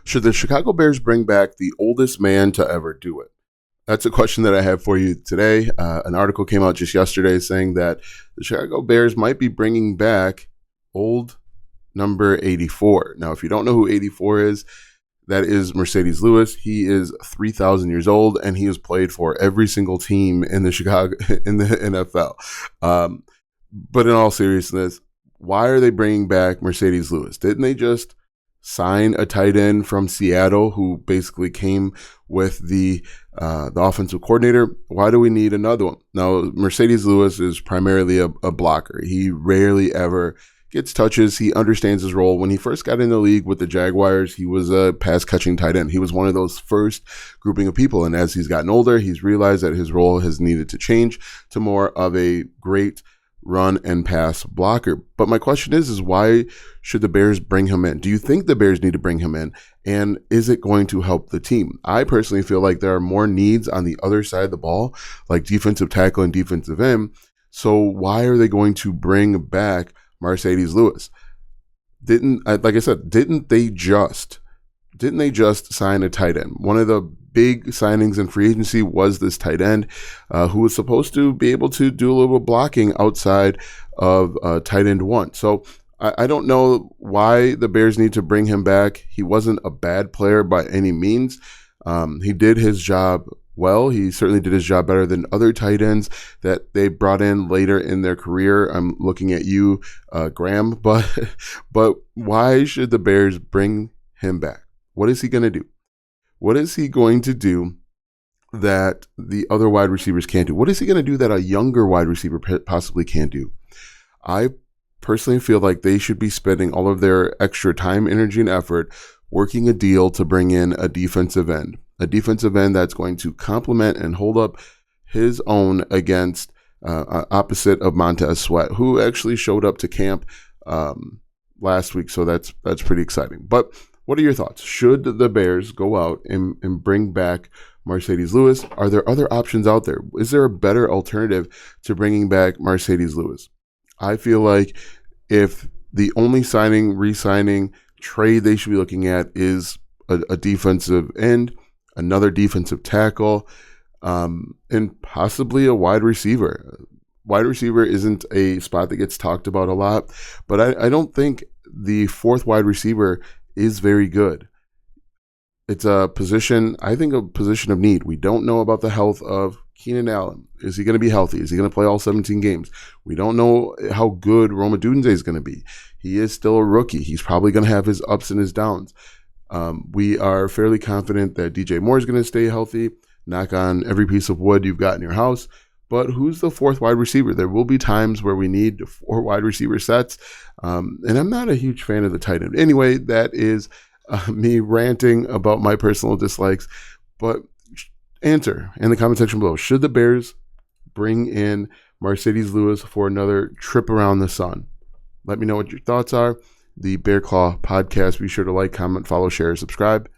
Should the Chicago Bears bring back the oldest man to ever do it? That's a question that I have for you today. An article came out just yesterday saying that the Chicago Bears might be bringing back old number 84. Now, if you don't know who 84 is, that is Mercedes Lewis. He is 3,000 years old, and he has played for every single team in the NFL. But in all seriousness, why are they bringing back Mercedes Lewis? Didn't they just sign a tight end from Seattle who basically came with the offensive coordinator? Why do we need another one? Now, Mercedes Lewis is primarily a blocker. He rarely ever gets touches. He understands his role. When he first got in the league with the Jaguars, he was a pass-catching tight end. He was one of those first grouping of people. And as he's gotten older, he's realized that his role has needed to change to more of a great run and pass blocker. But my question is why should the Bears bring him in? Do you think the Bears need to bring him in? And is it going to help the team? I personally feel like there are more needs on the other side of the ball, like defensive tackle and defensive end. So why are they going to bring back Mercedes Lewis? Didn't they just sign a tight end? One of the big signings in free agency was this tight end who was supposed to be able to do a little blocking outside of tight end one. So I don't know why the Bears need to bring him back. He wasn't a bad player by any means. He did his job well. He certainly did his job better than other tight ends that they brought in later in their career. I'm looking at you, Graham, but why should the Bears bring him back? What is he going to do? What is he going to do that the other wide receivers can't do? What is he going to do that a younger wide receiver possibly can't do? I personally feel like they should be spending all of their extra time, energy, and effort working a deal to bring in a defensive end that's going to complement and hold up his own against opposite of Montez Sweat, who actually showed up to camp last week. So that's pretty exciting. But what are your thoughts? Should the Bears go out and bring back Mercedes Lewis? Are there other options out there? Is there a better alternative to bringing back Mercedes Lewis? I feel like if the only re-signing trade they should be looking at is a defensive end, another defensive tackle, and possibly a wide receiver. Wide receiver isn't a spot that gets talked about a lot, but I don't think the fourth wide receiver is very good. It's a position of need. We don't know about the health of Keenan Allen. Is he going to be healthy? Is he going to play all 17 games? We don't know how good Rome Odunze is going to be. He is still a rookie. He's probably going to have his ups and his downs. We are fairly confident that DJ Moore is going to stay healthy. Knock on every piece of wood you've got in your house. But who's the fourth wide receiver? There will be times where we need 4 wide receiver sets. And I'm not a huge fan of the tight end. Anyway, that is me ranting about my personal dislikes. But answer in the comment section below. Should the Bears bring in Mercedes Lewis for another trip around the sun? Let me know what your thoughts are. The Bear Claw podcast. Be sure to like, comment, follow, share, subscribe.